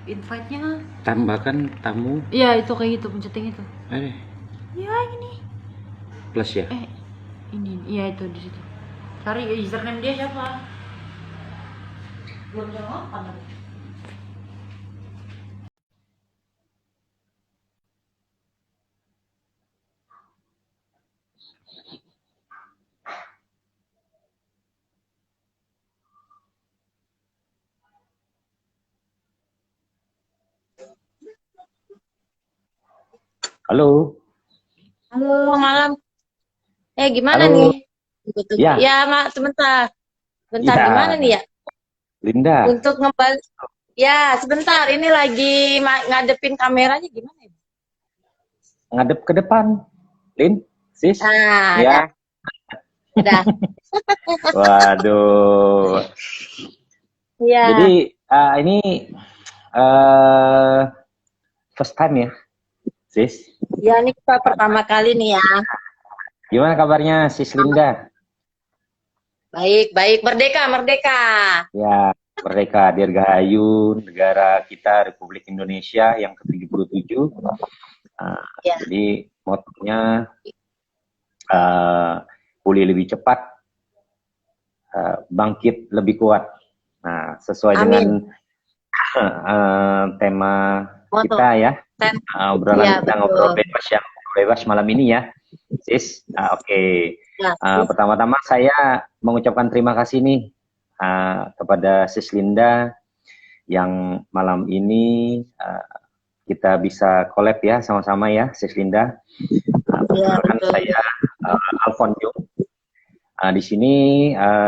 invite-nya. Tambahkan tamu. Iya, itu kayak gitu, penceting itu. Ya, ini. Plus ya? Ini. Iya, itu di situ. Cari username dia siapa? Belum jawab apa tadi? Halo. Halo, malam. Gimana Halo. nih? Ya. Ya, Mak, sebentar. Bentar, Ya. gimana nih ya? Linda. Untuk ngebalik. Ya, sebentar. Ini lagi ngadepin kameranya gimana ya? Ngadep ke depan. Lin, sis. Nah, ya. Udah. Waduh. Iya. Jadi ini first time ya, sis? Ya, ini kita pertama kali nih ya. Gimana kabarnya, sis Linda? Baik, baik. Merdeka, merdeka. Ya, merdeka, dirgahayu negara kita Republik Indonesia yang ke-77. Ya. Jadi motonya pulih lebih cepat, bangkit lebih kuat. Nah, sesuai Amin. dengan tema Moto. kita ya, obrolan Ya, kita ngobrol bebas malam ini ya, sis. Oke. Ya, Pertama-tama saya mengucapkan terima kasih nih kepada sis Linda yang malam ini kita bisa collab ya sama-sama ya, sis Linda. Perkenalkan saya Alfon Jung. Di sini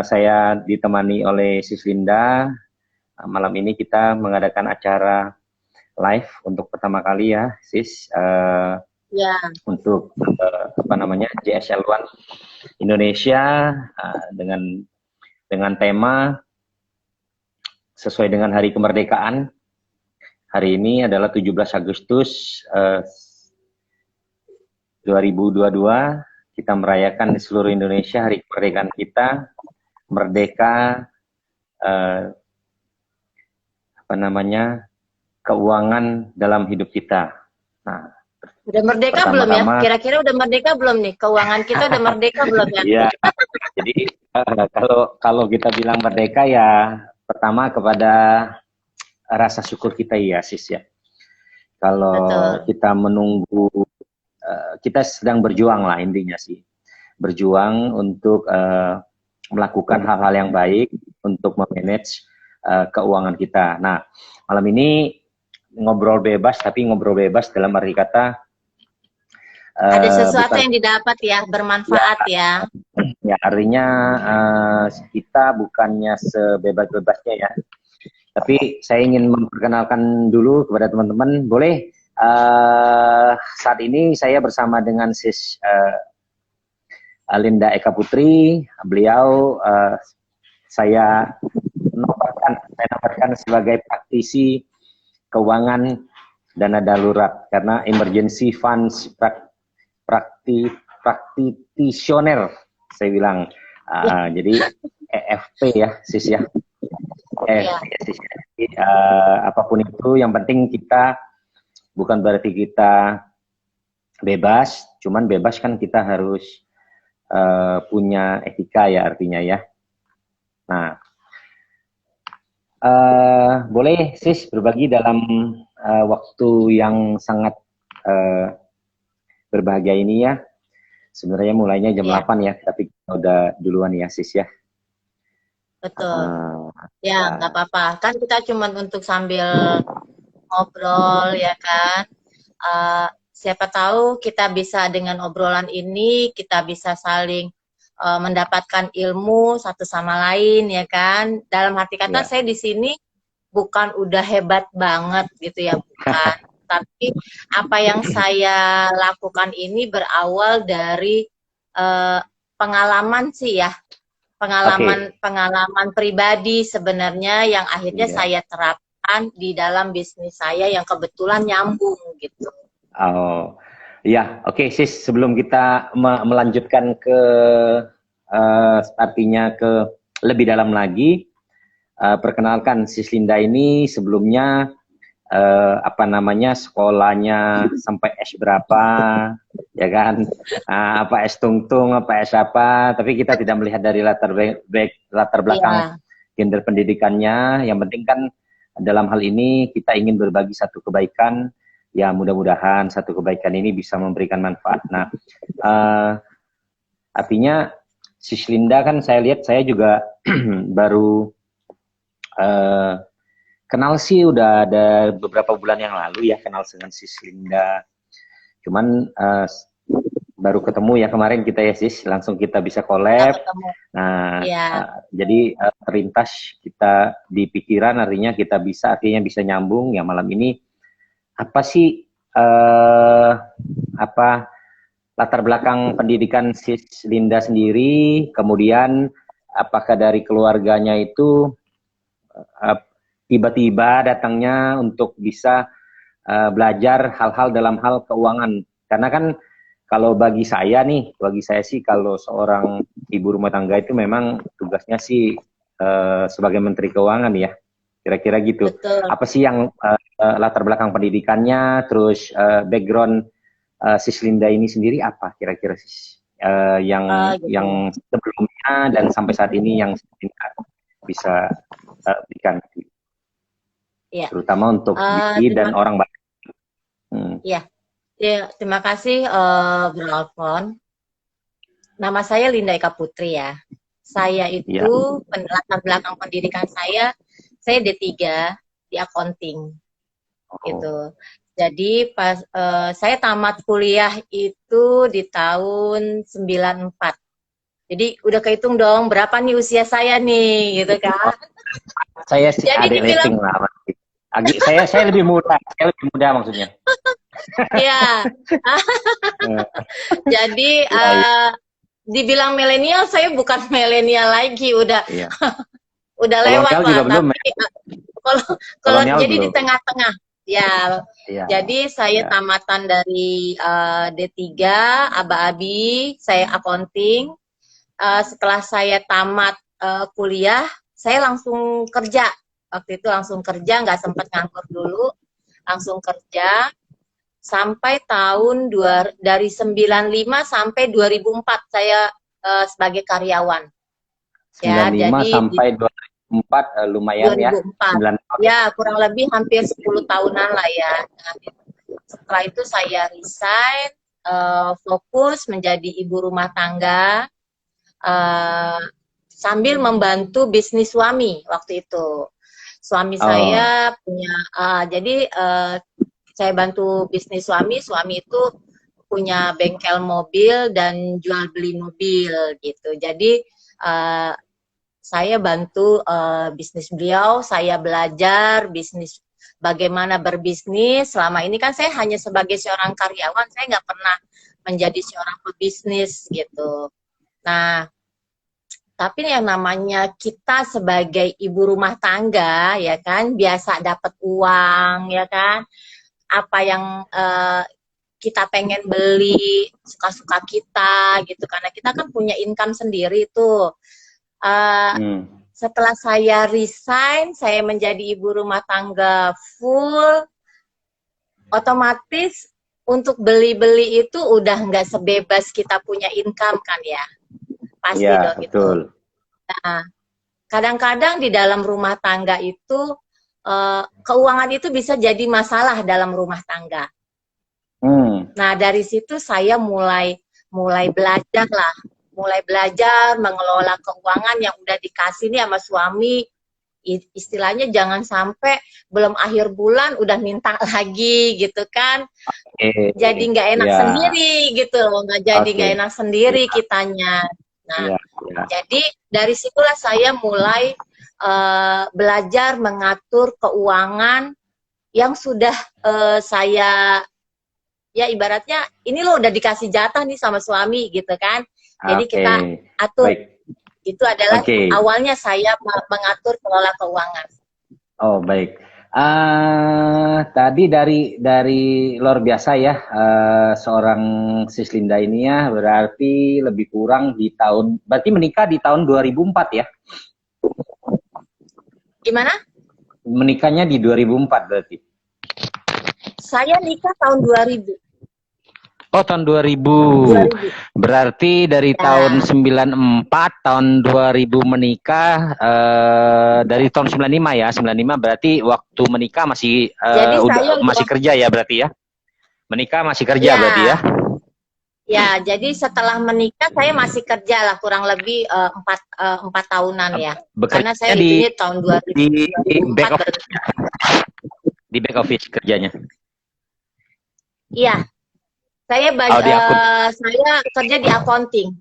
saya ditemani oleh sis Linda. Malam ini kita mengadakan acara live untuk pertama kali ya, sis. ya. Untuk JSL1 Indonesia dengan tema sesuai dengan Hari Kemerdekaan. Hari ini adalah 17 Agustus 2022. Kita merayakan di seluruh Indonesia Hari Kemerdekaan kita, merdeka keuangan dalam hidup kita. Nah, udah merdeka belum ya? Kira-kira udah merdeka belum nih? Keuangan kita udah merdeka belum ya? Iya. Jadi kalau kita bilang merdeka ya pertama kepada rasa syukur kita ya, sis ya. Kalau kita menunggu, kita sedang berjuang lah intinya sih. Berjuang untuk melakukan hal-hal yang baik untuk memanage keuangan kita. Nah, malam ini ngobrol bebas, tapi ngobrol bebas dalam arti kata ada sesuatu yang didapat ya, bermanfaat ya. Ya, artinya kita bukannya sebebas-bebasnya ya. Tapi saya ingin memperkenalkan dulu kepada teman-teman. Boleh saat ini saya bersama dengan sis Linda Eka Putri. Beliau saya nobatkan sebagai praktisi keuangan dana darurat karena emergency funds praktisioner saya bilang. Jadi EFP ya, sis ya. Apapun itu, yang penting kita bukan berarti kita bebas, cuman bebas kan kita harus punya etika ya artinya ya. Nah, boleh sis berbagi dalam waktu yang sangat berbahagia ini ya. Sebenarnya mulainya jam 8 ya, tapi kita udah duluan ya sis ya. Betul. Ya, nggak apa-apa. Kan kita cuma untuk sambil ngobrol ya kan. Siapa tahu kita bisa dengan obrolan ini, kita bisa saling mendapatkan ilmu satu sama lain ya kan. Dalam arti kata saya di sini bukan udah hebat banget gitu ya, bukan. Tapi apa yang saya lakukan ini berawal dari pengalaman sih ya. Pengalaman pribadi sebenarnya yang akhirnya saya terapkan di dalam bisnis saya yang kebetulan nyambung gitu. Oh, ya, oke sis. Sebelum kita melanjutkan ke artinya ke lebih dalam lagi, perkenalkan sis Linda ini sebelumnya apa namanya sekolahnya sampai S berapa, ya kan? Apa S tungtung, apa S apa? Tapi kita tidak melihat dari latar belakang gender pendidikannya. Yang penting kan dalam hal ini kita ingin berbagi satu kebaikan. Ya mudah-mudahan satu kebaikan ini bisa memberikan manfaat. Nah, artinya Sis Linda kan saya lihat, saya juga baru kenal sih udah ada beberapa bulan yang lalu ya, kenal dengan Sis Linda. Cuman baru ketemu ya kemarin kita ya Sis, langsung kita bisa collab. Nah, jadi terlintas kita di pikiran, artinya kita bisa nyambung ya malam ini. Apa sih latar belakang pendidikan Sis Linda sendiri, kemudian apakah dari keluarganya itu tiba-tiba datangnya untuk bisa belajar hal-hal dalam hal keuangan. Karena kan kalau bagi saya sih kalau seorang ibu rumah tangga itu memang tugasnya sih sebagai Menteri Keuangan ya, kira-kira gitu. Betul. Apa sih yang latar belakang pendidikannya, terus background Sis Linda ini sendiri apa kira-kira Sis yang sebelumnya dan sampai saat ini yang bisa berikan, terutama untuk diri dan orang banyak. Terima kasih Bro Alfon. Nama saya Linda Eka Putri ya. Saya itu latar belakang pendidikan saya D3 di accounting. Gitu. Jadi pas saya tamat kuliah itu di tahun 94. Jadi udah kehitung dong berapa nih usia saya nih, gitu kan? Saya sih adik rating lah. Saya lebih muda, maksudnya. Iya. Jadi dibilang milenial, saya bukan milenial lagi, udah udah lewat lah. Tapi kalau jadi belum. Di tengah-tengah. Jadi saya tamatan dari D3, aba-abi, saya accounting. Setelah saya tamat kuliah, saya langsung kerja. Waktu itu langsung kerja, nggak sempat nganggur dulu, langsung kerja. Sampai dari 95 sampai 2004 saya sebagai karyawan. 95 jadi, sampai 2004 lumayan 2004. Ya, kurang lebih hampir 10 tahunan lah ya. Setelah itu saya resign, fokus menjadi ibu rumah tangga, sambil membantu bisnis suami waktu itu. Suami saya punya, saya bantu bisnis suami itu punya bengkel mobil dan jual beli mobil gitu. Jadi saya bantu bisnis beliau, saya belajar bisnis, bagaimana berbisnis. Selama ini kan saya hanya sebagai seorang karyawan, saya nggak pernah menjadi seorang pebisnis gitu. Nah, tapi yang namanya kita sebagai ibu rumah tangga, ya kan, biasa dapat uang, ya kan, apa yang kita pengen beli, suka-suka kita, gitu. Karena kita kan punya income sendiri tuh. Setelah saya resign, saya menjadi ibu rumah tangga full, otomatis untuk beli-beli itu udah nggak sebebas kita punya income kan ya. Pasti dong gitu. Nah, kadang-kadang di dalam rumah tangga itu keuangan itu bisa jadi masalah dalam rumah tangga. Nah, dari situ saya mulai belajar lah, mulai belajar mengelola keuangan yang udah dikasih nih sama suami. Istilahnya jangan sampai belum akhir bulan udah minta lagi gitu kan. Jadi nggak enak sendiri gitu loh, nggak enak sendiri kitanya. Nah, jadi dari situlah saya mulai belajar mengatur keuangan yang sudah saya, ya ibaratnya ini loh udah dikasih jatah nih sama suami gitu kan. Jadi kita atur. Itu adalah awalnya saya mengatur kelola keuangan. Oh, baik. Tadi dari luar biasa ya, seorang Sis Linda ini ya, berarti lebih kurang berarti menikah di tahun 2004 ya? Gimana? Menikahnya di 2004 berarti? Saya nikah tahun 2000. Oh, tahun 2000. 2000. Berarti dari Ya. tahun 94, tahun 2000 menikah, dari tahun 95 ya, 95 berarti waktu menikah masih Jadi saya masih kerja ya berarti ya? Menikah masih kerja Ya. berarti ya? Ya, jadi setelah menikah saya masih kerja lah kurang lebih 4 tahunan ya. Karena saya Bekerjanya itu tahun 2000, di 2004 back office, berhenti. di back office kerjanya. Iya, saya saya kerja di accounting.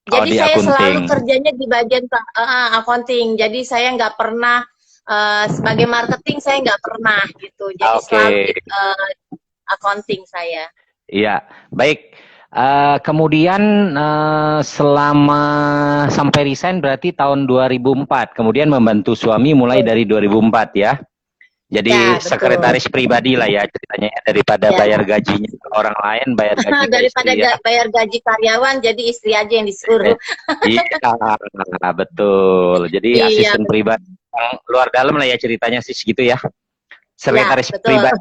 Jadi di saya accounting. selalu kerjanya di bagian accounting. Jadi saya nggak pernah sebagai marketing saya nggak pernah gitu. Jadi selalu di accounting saya. Iya, baik. Kemudian selama sampai resign berarti tahun 2004. Kemudian membantu suami mulai dari 2004 ya. Jadi Ya, betul. sekretaris pribadi lah ya ceritanya ya, daripada bayar gajinya ke orang lain, bayar gaji ke daripada istri ya. bayar gaji karyawan, jadi istri aja yang disuruh. Iya, betul. Jadi Iya, asisten pribadi yang luar dalam lah ya ceritanya sih gitu ya. Sekretaris ya, betul. pribadi.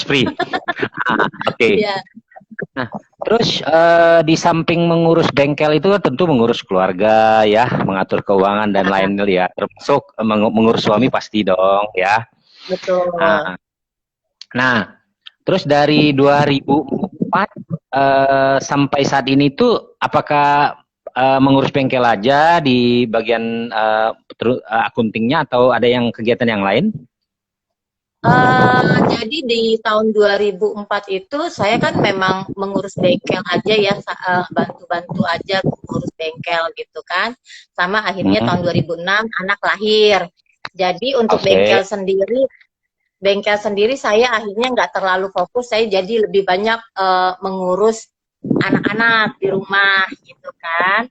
Free. Oke. Iya. Nah, terus di samping mengurus bengkel itu tentu mengurus keluarga ya, mengatur keuangan dan lain-lain ya, termasuk mengurus suami pasti dong ya. Betul. Nah, terus dari 2004 sampai saat ini tuh apakah mengurus bengkel aja di bagian akuntingnya atau ada yang kegiatan yang lain? Jadi di tahun 2004 itu saya kan memang mengurus bengkel aja ya, bantu-bantu aja mengurus bengkel gitu kan. Sama akhirnya tahun 2006 anak lahir. Jadi untuk bengkel sendiri saya akhirnya nggak terlalu fokus, saya jadi lebih banyak mengurus anak-anak di rumah gitu kan.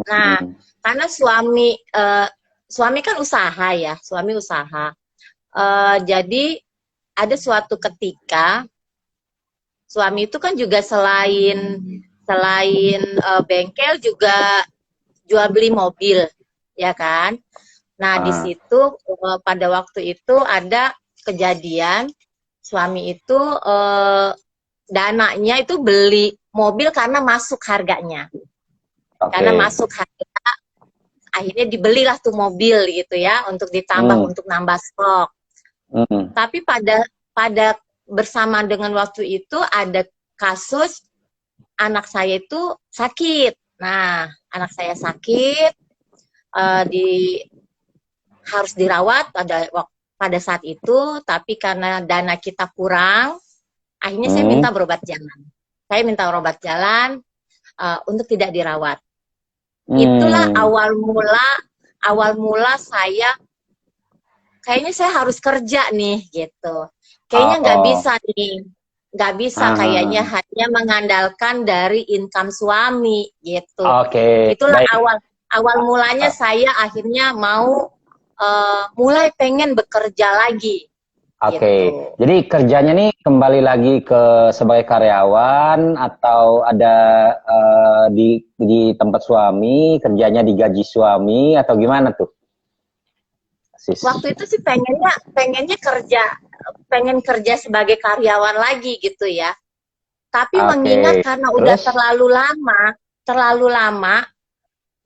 Nah, karena suami kan usaha ya, suami usaha. Jadi ada suatu ketika suami itu kan juga selain bengkel juga jual beli mobil, ya kan? Nah di situ pada waktu itu ada kejadian suami itu dananya itu beli mobil karena masuk harganya, karena masuk harga, akhirnya dibelilah tuh mobil gitu ya untuk ditambah untuk nambah stok. Tapi pada bersamaan dengan waktu itu ada kasus anak saya itu sakit. Nah, anak saya sakit, harus dirawat pada saat itu, tapi karena dana kita kurang, akhirnya saya minta berobat jalan. Saya minta berobat jalan untuk tidak dirawat. Itulah awal mula saya kayaknya saya harus kerja nih gitu. Kayaknya nggak bisa nih, nggak bisa kayaknya hanya mengandalkan dari income suami gitu. Itulah awal mulanya saya akhirnya mau mulai pengen bekerja lagi. Gitu. Jadi kerjanya nih kembali lagi ke sebagai karyawan atau ada di tempat suami, kerjanya digaji suami atau gimana tuh? Waktu itu sih pengen kerja sebagai karyawan lagi gitu ya. Tapi mengingat karena udah terlalu lama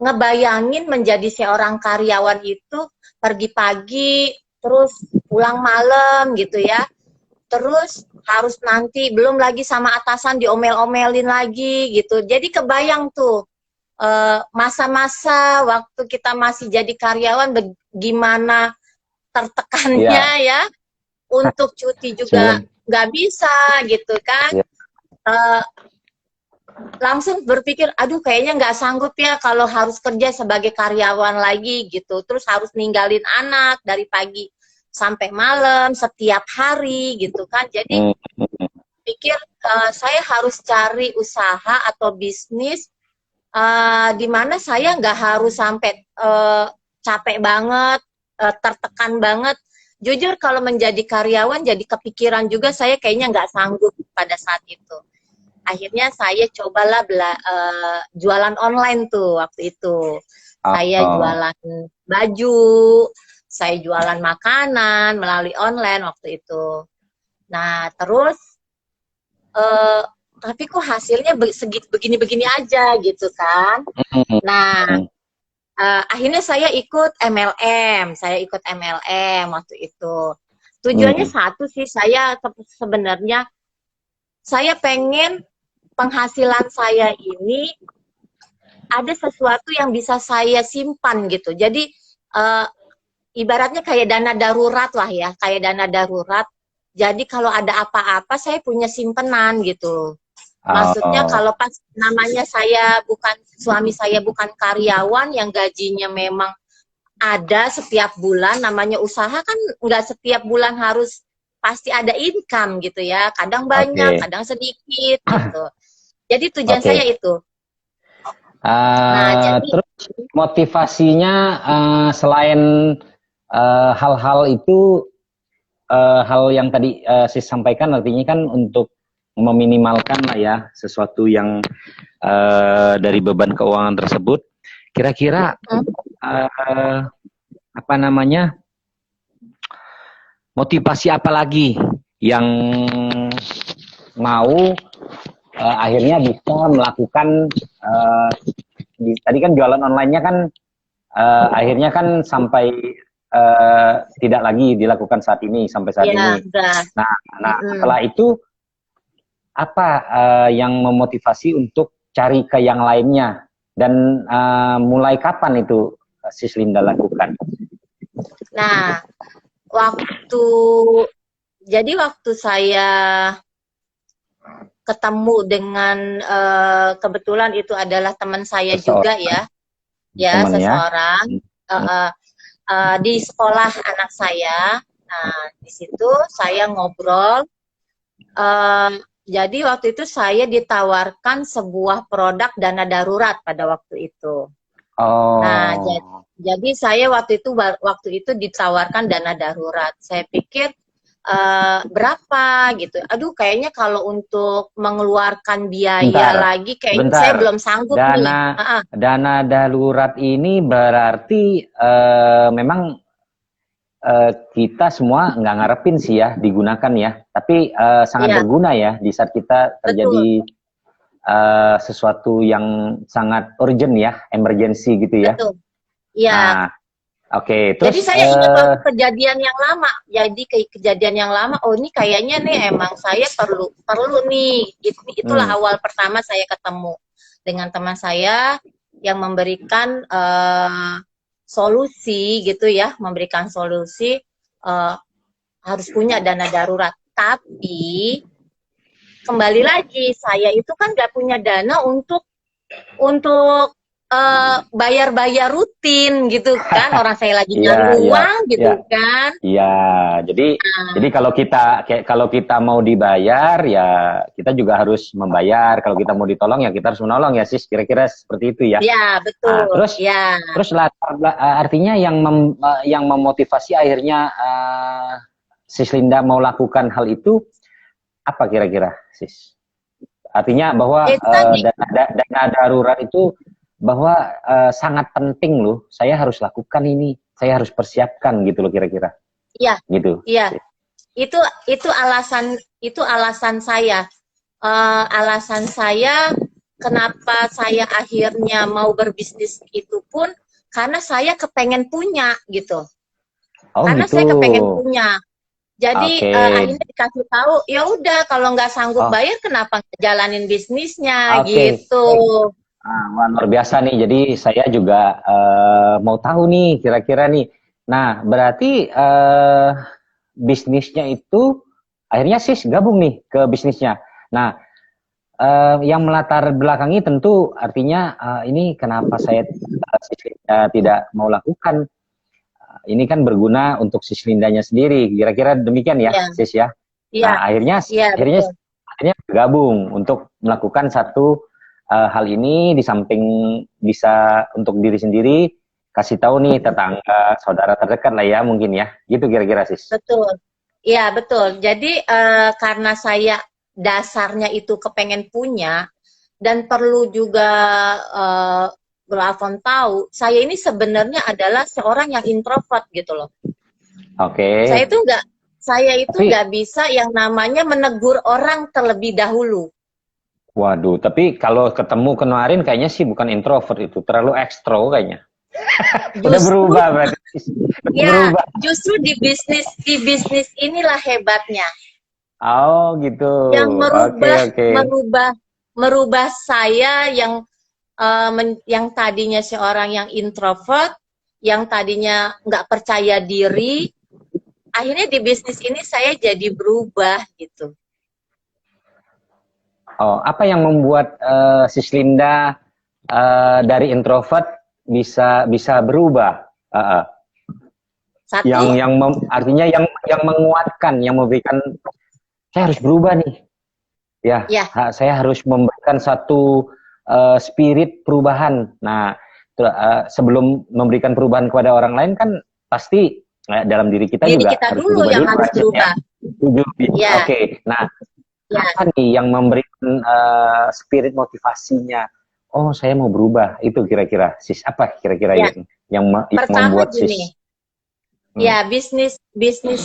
ngebayangin menjadi seorang karyawan itu pergi pagi terus pulang malam gitu ya. Terus harus nanti belum lagi sama atasan diomel-omelin lagi gitu. Jadi kebayang tuh masa-masa waktu kita masih jadi karyawan gimana tertekannya ya, untuk cuti juga nggak bisa gitu kan. Langsung berpikir, aduh kayaknya nggak sanggup ya kalau harus kerja sebagai karyawan lagi gitu, terus harus ninggalin anak dari pagi sampai malam setiap hari gitu kan. Jadi pikir saya harus cari usaha atau bisnis di mana saya nggak harus sampai capek banget, tertekan banget. Jujur kalau menjadi karyawan jadi kepikiran juga saya kayaknya nggak sanggup pada saat itu. Akhirnya saya cobalah jualan online tuh waktu itu. Saya jualan baju, saya jualan makanan melalui online waktu itu. Nah, terus tapi kok hasilnya begini-begini aja gitu kan. Nah, akhirnya saya ikut MLM waktu itu. Tujuannya satu sih, saya sebenarnya saya pengen penghasilan saya ini ada sesuatu yang bisa saya simpan gitu. Jadi ibaratnya kayak dana darurat lah ya, kayak dana darurat. Jadi kalau ada apa-apa saya punya simpenan gitu. Maksudnya kalau pas namanya suami saya bukan karyawan yang gajinya memang ada setiap bulan, namanya usaha kan nggak setiap bulan harus pasti ada income gitu ya. Kadang banyak, kadang sedikit gitu. Jadi tujuan saya itu. Nah, terus motivasinya selain hal-hal itu, hal yang tadi saya sampaikan artinya kan untuk meminimalkan lah ya sesuatu yang dari beban keuangan tersebut. Kira-kira apa namanya, motivasi apa lagi yang mau akhirnya bisa melakukan tadi kan jualan online-nya kan akhirnya kan sampai tidak lagi dilakukan saat ini sampai saat ini. Nah setelah itu apa yang memotivasi untuk cari ke yang lainnya dan mulai kapan itu Sis Linda lakukan? Nah, waktu saya ketemu dengan kebetulan itu adalah teman saya juga ya seseorang di sekolah anak saya. Nah, di situ saya ngobrol. Jadi waktu itu saya ditawarkan sebuah produk dana darurat pada waktu itu. Nah, jadi saya waktu itu ditawarkan dana darurat. Saya pikir berapa gitu. Aduh, kayaknya kalau untuk mengeluarkan biaya lagi kayaknya saya belum sanggup nih. Dana darurat ini berarti memang kita semua nggak ngarepin sih ya digunakan ya, tapi sangat berguna ya di saat kita terjadi sesuatu yang sangat urgent ya, emergency gitu ya. Betul. Iya. Nah, terus. Jadi saya ingat kejadian yang lama. Jadi kejadian yang lama. Oh, ini kayaknya nih emang saya perlu nih. Itulah awal pertama saya ketemu dengan teman saya yang memberikan solusi gitu ya, memberikan solusi harus punya dana darurat. Tapi kembali lagi saya itu kan nggak punya dana untuk bayar-bayar rutin gitu kan, orang saya lagi nyari uang gitu kan. Iya, jadi kalau kita mau dibayar ya kita juga harus membayar. Kalau kita mau ditolong ya kita harus menolong ya Sis, kira-kira seperti itu ya. Iya, betul. Terus artinya yang memotivasi akhirnya Sis Linda mau lakukan hal itu apa kira-kira Sis? Artinya bahwa dana darurat itu bahwa sangat penting loh, saya harus lakukan ini, saya harus persiapkan gitu loh kira-kira. Iya. Gitu. Iya. Itu alasan saya. Alasan saya kenapa saya akhirnya mau berbisnis itu pun karena saya kepengen punya gitu. Karena saya kepengen punya. Jadi akhirnya dikasih tahu, ya udah kalau nggak sanggup bayar kenapa jalanin bisnisnya gitu. Wah, luar biasa nih. Jadi saya juga mau tahu nih kira-kira nih. Nah, berarti bisnisnya itu akhirnya Sis gabung nih ke bisnisnya. Nah, yang melatar belakangi tentu artinya ini kenapa saya tidak mau lakukan. Ini kan berguna untuk Sis Lindanya sendiri. Kira-kira demikian ya, Sis ya. Nah, akhirnya bergabung untuk melakukan satu hal ini, di samping bisa untuk diri sendiri, kasih tahu nih tetangga, saudara terdekat lah ya mungkin ya, gitu kira-kira Sis. Betul, iya betul. Jadi karena saya dasarnya itu kepengen punya dan perlu juga Alfon tahu, saya ini sebenarnya adalah seorang yang introvert gitu loh. Oke. Saya itu Tapi, nggak bisa yang namanya menegur orang terlebih dahulu. waduh, tapi kalau ketemu kemarin kayaknya sih bukan introvert itu, terlalu ekstro kayaknya. Udah Justru, berubah berarti. Udah ya, berubah. justru di bisnis inilah hebatnya. Oh gitu. Yang Oke, merubah, oke. merubah, merubah saya yang tadinya seorang yang introvert, yang tadinya nggak percaya diri, akhirnya di bisnis ini saya jadi berubah gitu. Oh, apa yang membuat Sislinda dari introvert bisa berubah? Satu, Artinya yang menguatkan, yang memberikan saya harus berubah nih. Ya, ya, saya harus memberikan satu spirit perubahan. Nah, sebelum memberikan perubahan kepada orang lain kan pasti dalam diri kita diri juga kita harus dulu berubah yang dulu, harus ya. berubah. Ya, Oke. Nah, ya. apa nih yang memberikan spirit motivasinya? Oh, saya mau berubah. Itu kira-kira sis apa kira-kira Ya. yang Pertama membuat gini, sis ya bisnis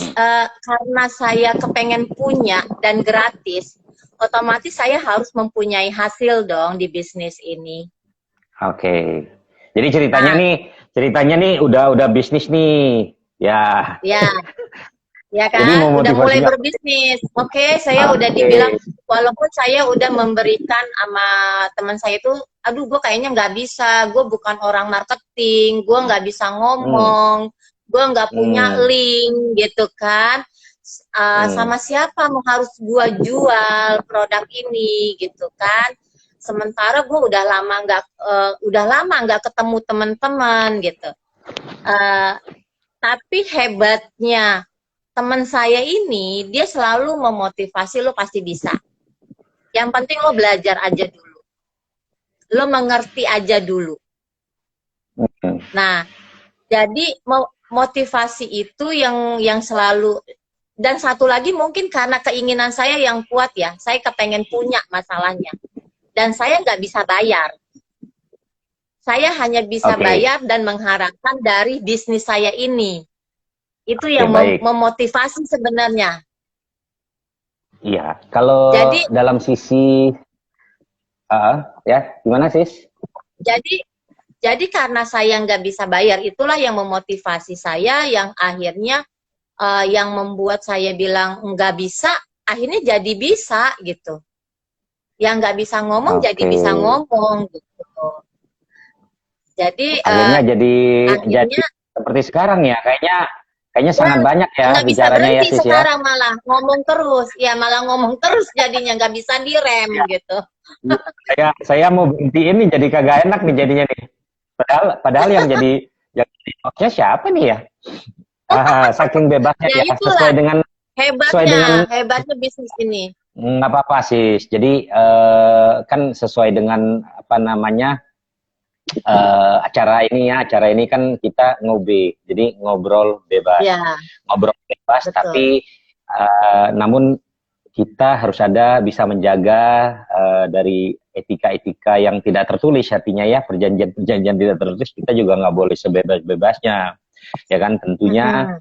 karena saya kepengen punya dan gratis, otomatis saya harus mempunyai hasil dong di bisnis ini. Oke. Jadi Nah, ceritanya nih udah bisnis nih. Ya. ya, ya Jadi kan, udah mulai memotivasinya. berbisnis. Oke, saya udah Oke. dibilang, walaupun saya udah memberikan sama teman saya itu, aduh gue kayaknya nggak bisa, gue bukan orang marketing, gue nggak bisa Hmm. ngomong, gue nggak punya Hmm. link gitu kan. Hmm. Sama siapa mau harus gue jual produk ini gitu kan. Sementara gue udah lama nggak ketemu teman-teman gitu. Uh, tapi hebatnya teman saya ini, dia selalu memotivasi, lo pasti bisa. Yang penting lo belajar aja dulu. Lo mengerti aja dulu. Hmm. Nah, jadi motivasi itu yang selalu, dan satu lagi mungkin karena keinginan saya yang kuat ya, saya kepengen punya masalahnya. Dan saya nggak bisa bayar. Saya hanya bisa Oke. bayar dan mengharapkan dari bisnis saya ini. Itu Oke, yang baik. memotivasi sebenarnya. Iya. Kalau Jadi dalam sisi ya, gimana sis? Jadi karena saya nggak bisa bayar, itulah yang memotivasi saya, yang akhirnya yang membuat saya bilang nggak bisa, akhirnya jadi bisa gitu. Yang nggak bisa ngomong jadi Oke. bisa ngomong gitu. Jadi Akhirnya jadi akhirnya seperti sekarang ya. Kayaknya ya sangat banyak ya nggak bisa bicaranya ya berhenti sis ya. sekarang, malah ngomong terus, ya malah ngomong terus jadinya nggak bisa direm gitu. Saya mau berhenti ini jadi kagak enak nih jadinya nih. Padahal yang jadi hostnya siapa nih ya? Saking bebasnya Ya ya, itulah sesuai dengan hebatnya bisnis ini. nggak apa-apa sih. Jadi kan sesuai dengan apa namanya acara ini kan kita jadi ngobrol bebas, Ya, betul. tapi namun kita harus bisa menjaga dari etika-etika yang tidak tertulis, artinya ya perjanjian-perjanjian tidak tertulis kita juga nggak boleh sebebas-bebasnya, ya kan tentunya.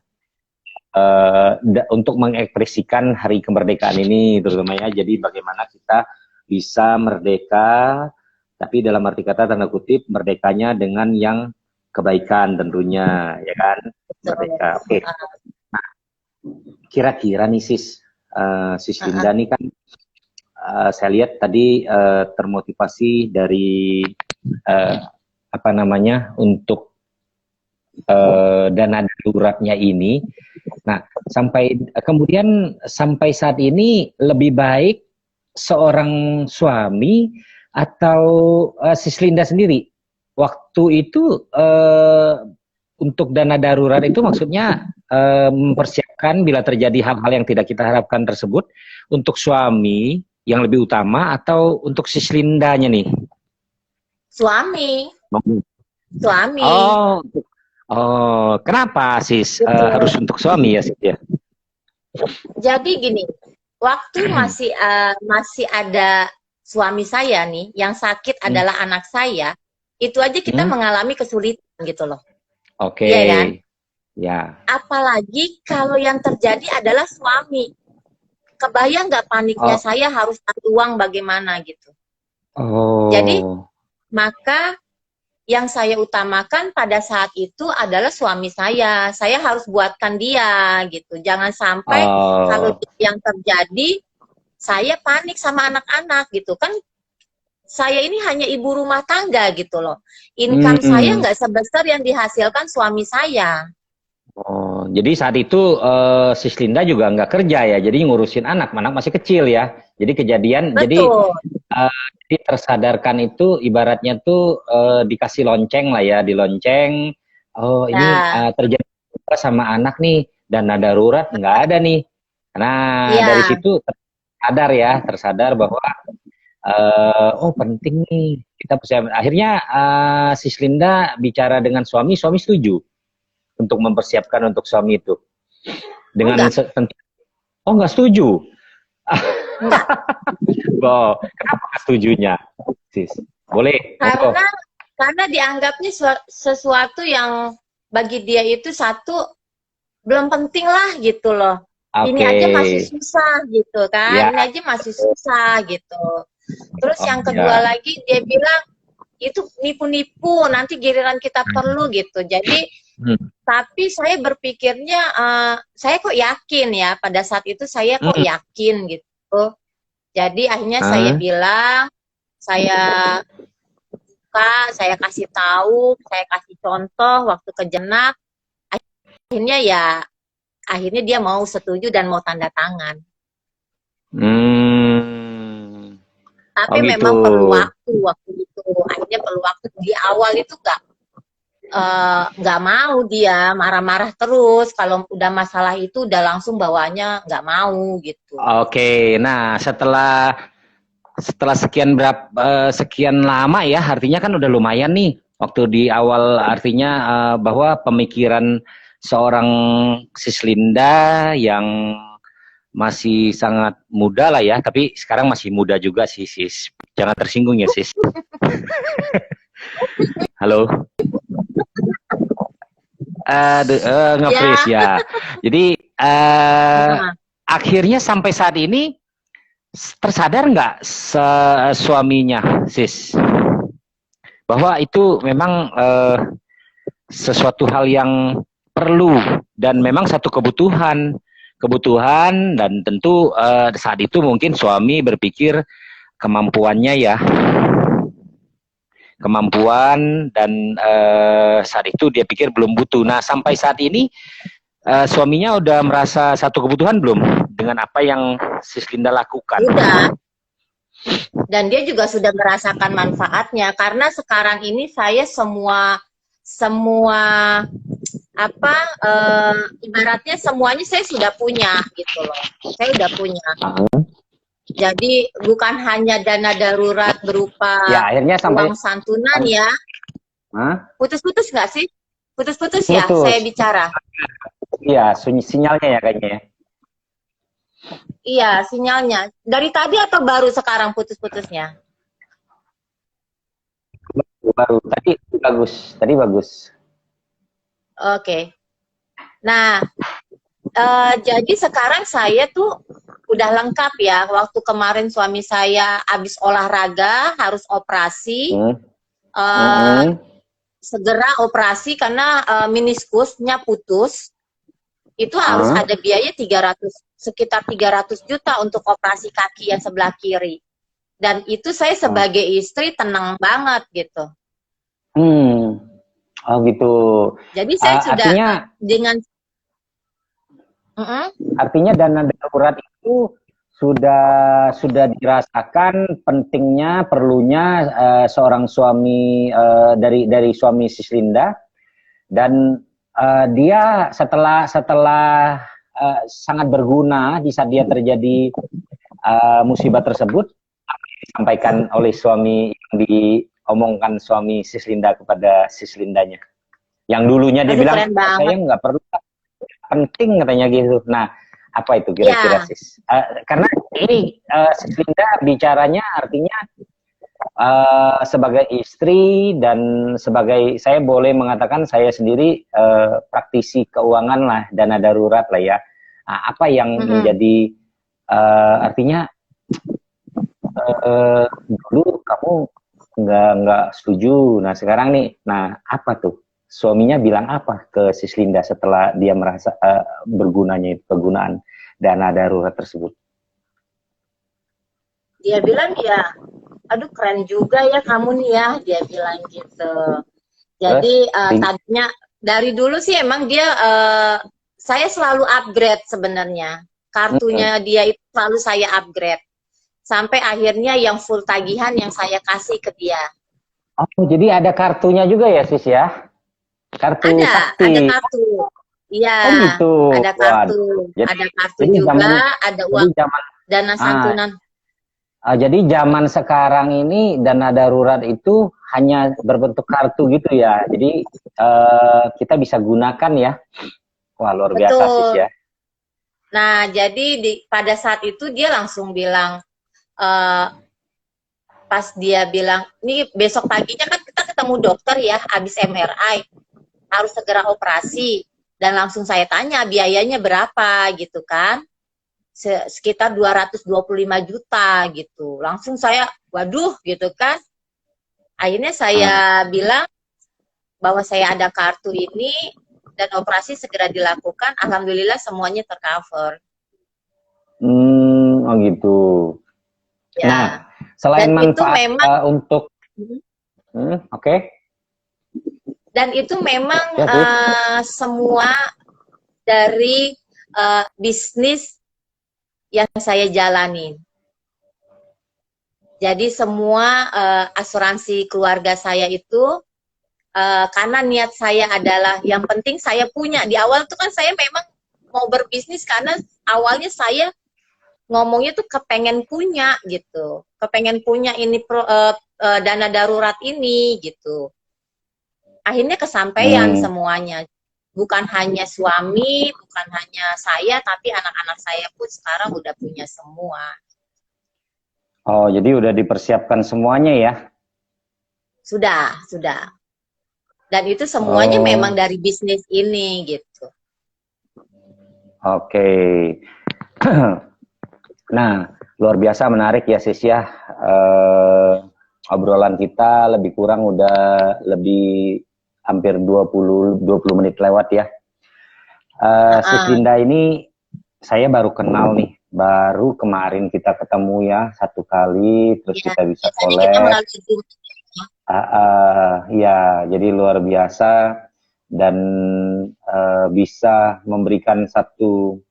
Untuk mengekspresikan hari kemerdekaan ini terutama ya, jadi bagaimana kita bisa merdeka tapi dalam arti kata tanda kutip merdekanya dengan yang kebaikan tentunya, ya kan, merdeka. Oke. Nah, kira-kira nih sis Linda nih kan saya lihat tadi termotivasi dari apa namanya untuk dana daruratnya ini. Nah, kemudian sampai saat ini lebih baik seorang suami atau Sislinda sendiri waktu itu untuk dana darurat itu maksudnya mempersiapkan bila terjadi hal-hal yang tidak kita harapkan tersebut untuk suami yang lebih utama atau untuk Sislindanya nih? Suami. Oh, kenapa sis harus untuk suami ya sis ya? Jadi gini, waktu masih ada suami saya nih, yang sakit adalah anak saya, itu aja kita mengalami kesulitan gitu loh. Oke. Iya kan? Ya. Apalagi kalau yang terjadi adalah suami. Kebayang nggak paniknya saya harus cari uang bagaimana gitu. Jadi Oh. maka yang saya utamakan pada saat itu adalah suami saya. Saya harus buatkan dia gitu. Jangan sampai kalau Oh. yang terjadi saya panik sama anak-anak gitu kan. Saya ini hanya ibu rumah tangga gitu loh. Income saya Hmm. nggak sebesar yang dihasilkan suami saya. Oh, jadi saat itu Sis Linda juga nggak kerja ya, jadi ngurusin anak masih kecil ya. Jadi kejadian, Betul. jadi tersadarkan itu ibaratnya tuh dikasih lonceng lah ya, dilonceng. Oh ini Ya, terjadi apa sama anak nih, dana darurat nggak ada nih. Nah dari iya, situ tersadar bahwa oh penting nih kita persiapan. Akhirnya Sis Linda bicara dengan suami setuju untuk mempersiapkan untuk suami itu dengan enggak, oh nggak setuju. enggak. Oh, kenapa nggak setujunya, sis? Boleh, monggo. Karena dianggapnya sesuatu yang bagi dia itu satu belum penting lah gitu loh. Ini Oke. aja masih susah gitu Ya. kan. Ini aja masih susah gitu. Terus yang kedua Ya. lagi dia bilang itu nipu-nipu, nanti giliran kita perlu gitu. Jadi tapi saya berpikirnya saya kok yakin ya pada saat itu saya kok yakin gitu. Jadi akhirnya saya bilang saya buka, saya kasih tahu, saya kasih contoh waktu kejenak. Akhirnya dia mau setuju dan mau tanda tangan. Tapi Oh gitu. memang perlu waktu itu. Akhirnya perlu waktu. Di awal itu nggak mau dia, marah-marah terus. Kalau udah masalah itu udah langsung bawanya nggak mau gitu. Oke, nah setelah sekian lama ya, artinya kan udah lumayan nih waktu di awal, artinya bahwa pemikiran seorang Sis Linda yang masih sangat muda lah ya, tapi sekarang masih muda juga sih, sis. Jangan tersinggung ya, sis. Halo. Nge-freeze ya. Jadi akhirnya sampai saat ini tersadar nggak suaminya, sis, bahwa itu memang sesuatu hal yang perlu dan memang satu kebutuhan dan tentu saat itu mungkin suami berpikir kemampuannya ya, kemampuan dan saat itu dia pikir belum butuh. Nah sampai saat ini suaminya udah merasa satu kebutuhan belum dengan apa yang Sis Linda lakukan? Udah. Dan dia juga sudah merasakan manfaatnya karena sekarang ini saya semua ibaratnya semuanya saya sudah punya gitu loh. Saya udah punya. Jadi bukan hanya dana darurat berupa ya, akhirnya uang santunan ya. Putus-putus nggak sih? Putus-putus ya saya bicara. Iya, sinyalnya ya kayaknya ya. Iya, sinyalnya. Dari tadi atau baru sekarang putus-putusnya? Baru. Tadi bagus. Oke. Nah, jadi sekarang saya tuh udah lengkap ya. Waktu kemarin suami saya habis olahraga harus operasi, segera operasi karena meniskusnya putus. Itu harus ada biaya sekitar 300 juta untuk operasi kaki yang sebelah kiri. Dan itu saya sebagai istri tenang banget gitu. Oh gitu. Jadi saya sudah artinya, dengan artinya dana darurat itu sudah dirasakan pentingnya, perlunya seorang suami dari suami Sis Linda, dan dia setelah sangat berguna di saat dia terjadi musibah tersebut, disampaikan oleh suami yang diomongkan suami Sis Linda kepada Sis Lindanya, yang dulunya dia bilang saya nggak perlu, penting katanya gitu. Nah apa itu kira-kira sis? Karena ini Sis Linda bicaranya artinya sebagai istri dan sebagai, saya boleh mengatakan saya sendiri praktisi keuangan lah, dana darurat lah ya. Apa yang menjadi artinya dulu kamu nggak setuju, nah sekarang nih, nah apa tuh suaminya bilang apa ke Sislinda setelah dia merasa kegunaan dana darurat tersebut? Dia bilang ya, aduh keren juga ya kamu nih ya, dia bilang gitu. Jadi tadinya dari dulu sih emang dia saya selalu upgrade sebenarnya. Kartunya dia itu selalu saya upgrade. Sampai akhirnya yang full tagihan yang saya kasih ke dia. Oh, jadi ada kartunya juga ya, Sis ya? Kartu sakti. Ada kartu. Iya, oh, gitu. Ada kartu. Jadi, ada kartu juga, ada uang dana santunan. Jadi zaman sekarang ini dana darurat itu hanya berbentuk kartu gitu ya. Jadi kita bisa gunakan ya. Wah, luar biasa, Sis ya. Nah, jadi pada saat itu dia langsung bilang, pas dia bilang, nih besok paginya kan kita ketemu dokter ya, habis MRI, harus segera operasi. Dan langsung saya tanya biayanya berapa gitu kan. Sekitar 225 juta gitu. Langsung saya, waduh gitu kan. Akhirnya saya bilang bahwa saya ada kartu ini dan operasi segera dilakukan. Alhamdulillah semuanya tercover. Oh gitu. Ya. Nah, selain dan manfaat itu memang, untuk oke. Dan itu memang semua dari bisnis yang saya jalani. Jadi semua asuransi keluarga saya itu karena niat saya adalah yang penting saya punya. Di awal tuh kan saya memang mau berbisnis karena awalnya saya ngomongnya tuh kepengen punya gitu, kepengen punya ini dana darurat ini gitu. Akhirnya kesampaian semuanya, bukan hanya suami, bukan hanya saya, tapi anak-anak saya pun sekarang udah punya semua. Oh, jadi udah dipersiapkan semuanya ya? Sudah. Dan itu semuanya memang dari bisnis ini gitu. Oke. Nah, luar biasa menarik ya Sis ya. Obrolan kita lebih kurang udah lebih hampir 20 menit lewat ya. Sis Linda ini saya baru kenal nih, baru kemarin kita ketemu ya satu kali, terus kita bisa collab. Ya, jadi luar biasa dan bisa memberikan satu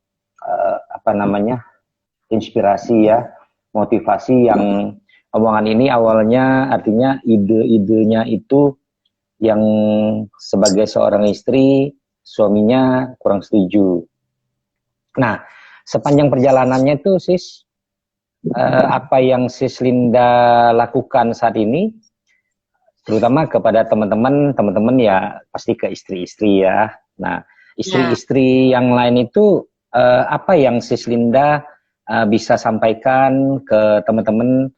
inspirasi ya, motivasi yang omongan ini awalnya artinya ide-idenya itu yang sebagai seorang istri suaminya kurang setuju. Nah, sepanjang perjalanannya itu Sis, apa yang Sis Linda lakukan saat ini, terutama kepada teman-teman ya pasti ke istri-istri ya. Nah, istri-istri yang lain itu apa yang Sis Linda bisa sampaikan ke teman-teman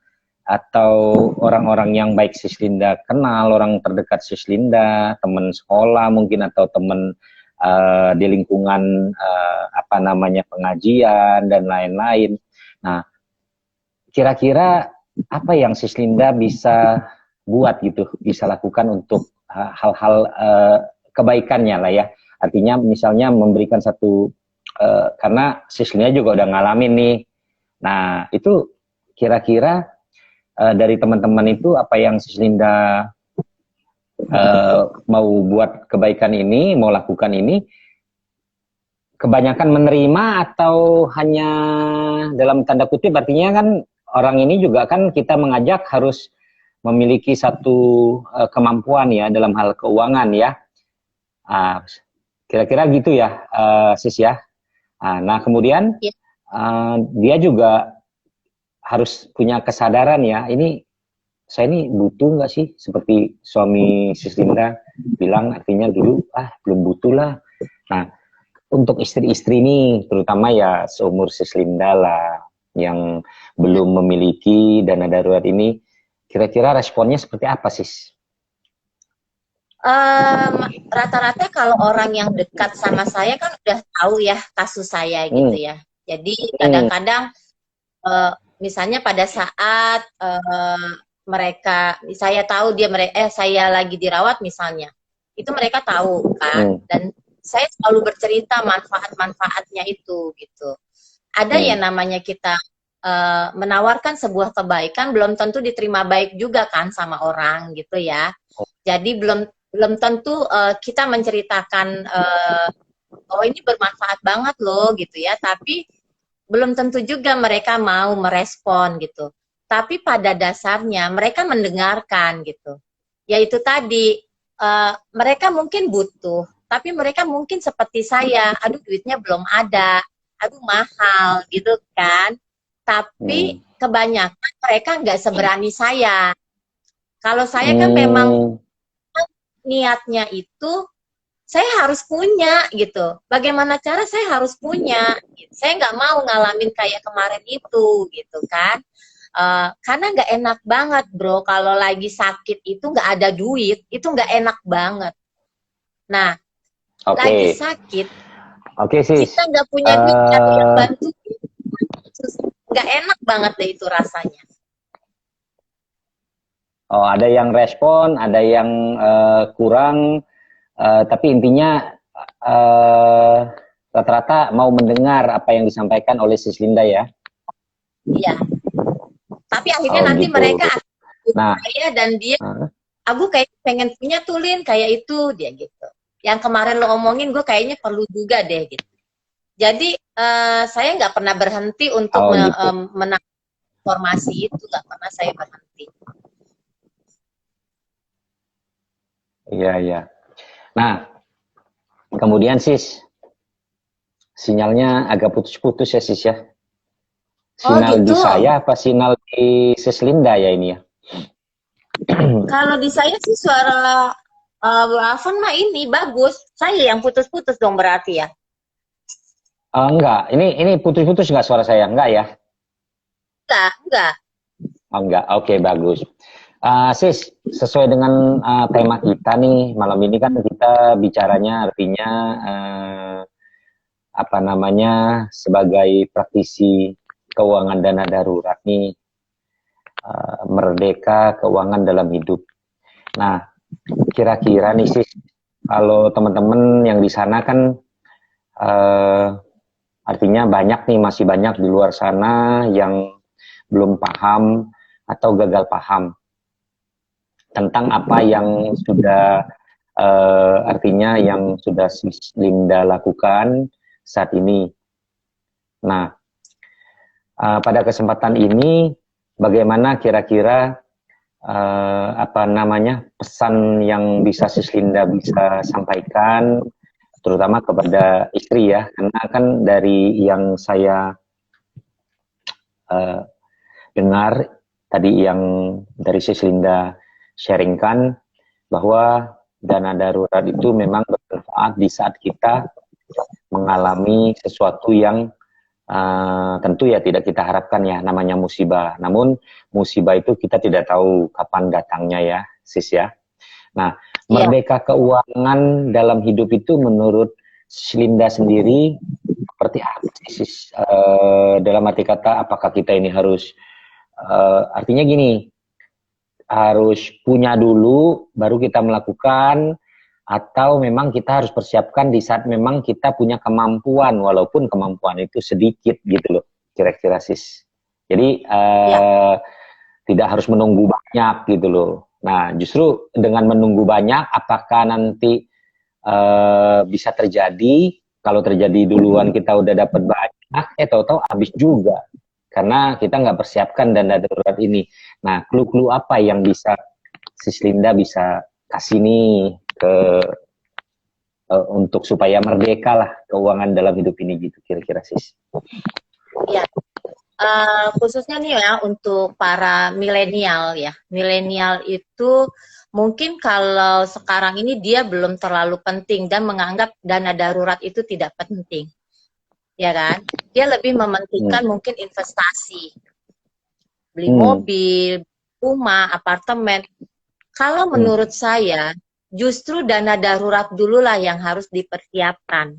atau orang-orang yang baik Sis Linda kenal, orang terdekat Sis Linda, teman sekolah mungkin atau teman di lingkungan pengajian dan lain-lain. Nah, kira-kira apa yang Sis Linda bisa buat gitu, bisa lakukan untuk hal-hal kebaikannya lah ya. Artinya misalnya memberikan satu karena Sis Linda juga udah ngalamin nih. Nah, itu kira-kira dari teman-teman itu apa yang Sis Linda mau buat kebaikan ini, mau lakukan ini, kebanyakan menerima atau hanya dalam tanda kutip, artinya kan orang ini juga kan kita mengajak harus memiliki satu kemampuan ya dalam hal keuangan ya. Kira-kira gitu ya Sis ya. Nah kemudian dia juga harus punya kesadaran ya, ini saya ini butuh nggak sih, seperti suami Sis Linda bilang artinya dulu belum butuh lah. Nah untuk istri-istri ini terutama ya seumur Sis Linda lah yang belum memiliki dana darurat ini, Kira-kira responnya seperti apa, Sis? Rata-rata kalau orang yang dekat sama saya kan udah tahu ya kasus saya gitu ya. Jadi kadang-kadang misalnya pada saat mereka, saya tahu saya lagi dirawat misalnya, itu mereka tahu kan, dan saya selalu bercerita manfaat-manfaatnya itu gitu. Ada ya namanya kita menawarkan sebuah kebaikan, belum tentu diterima baik juga kan sama orang gitu ya. Jadi belum tentu kita menceritakan oh ini bermanfaat banget loh gitu ya, tapi belum tentu juga mereka mau merespon gitu. Tapi pada dasarnya mereka mendengarkan gitu. Yaitu tadi mereka mungkin butuh, tapi mereka mungkin seperti saya, aduh duitnya belum ada, aduh mahal gitu kan. Tapi kebanyakan mereka nggak seberani saya. Kalau saya kan memang niatnya itu saya harus punya gitu. Bagaimana cara saya harus punya? Gitu. Saya nggak mau ngalamin kayak kemarin itu gitu kan. Karena nggak enak banget bro. Kalau lagi sakit itu nggak ada duit, itu nggak enak banget. Nah, lagi sakit, kita nggak punya duit, ada yang bantu, nggak enak banget deh itu rasanya. Oh, ada yang respon, ada yang kurang. Tapi intinya rata-rata mau mendengar apa yang disampaikan oleh Sis Linda ya. Iya. Tapi akhirnya nanti gitu. Mereka saya dan dia, aku kayak pengen punya tulin kayak itu dia gitu. Yang kemarin lo omongin gue kayaknya perlu juga deh gitu. Jadi saya nggak pernah berhenti untuk menangkap informasi itu, nggak pernah saya berhenti. Iya iya. Nah, kemudian Sis, sinyalnya agak putus-putus ya Sis ya. Sinyal gitu. Di saya apa sinyal di Sis Linda ya ini ya? Kalau di saya sih suara Afan mah ini bagus. Saya yang putus-putus dong berarti ya? Enggak, ini putus-putus nggak suara saya? Enggak ya? Enggak. Oh, enggak, oke bagus. Sis, sesuai dengan tema kita nih malam ini kan kita bicaranya artinya apa namanya sebagai praktisi keuangan dana darurat nih merdeka keuangan dalam hidup. Nah, kira-kira nih Sis, kalau teman-teman yang di sana kan artinya banyak nih, masih banyak di luar sana yang belum paham atau gagal paham tentang apa yang sudah artinya yang sudah Sis Linda lakukan saat ini. Nah, pada kesempatan ini bagaimana kira-kira apa namanya pesan yang bisa Sis Linda bisa sampaikan terutama kepada istri ya, karena kan dari yang saya dengar tadi yang dari Sis Linda sharingkan bahwa dana darurat itu memang bermanfaat di saat kita mengalami sesuatu yang tentu ya tidak kita harapkan ya, namanya musibah. Namun musibah itu kita tidak tahu kapan datangnya ya, Sis ya. Nah, merdeka keuangan dalam hidup itu menurut Linda sendiri seperti apa Sis? Dalam arti kata apakah kita ini harus artinya gini, harus punya dulu baru kita melakukan, atau memang kita harus persiapkan di saat memang kita punya kemampuan walaupun kemampuan itu sedikit gitu loh kira-kira Sis. Jadi tidak harus menunggu banyak gitu loh. Nah justru dengan menunggu banyak apakah nanti bisa terjadi, kalau terjadi duluan kita udah dapat banyak tahu-tahu habis juga karena kita nggak persiapkan dana darurat ini. Nah, clue-clue apa yang bisa Sis Linda bisa kasih nih ke untuk supaya merdeka lah keuangan dalam hidup ini gitu kira-kira Sis? Ya, khususnya nih ya untuk para milenial ya. Milenial itu mungkin kalau sekarang ini dia belum terlalu penting dan menganggap dana darurat itu tidak penting. Ya kan? Dia lebih mementingkan mungkin investasi. Beli mobil, rumah, apartemen. Kalau menurut saya, justru dana darurat dululah yang harus dipersiapkan.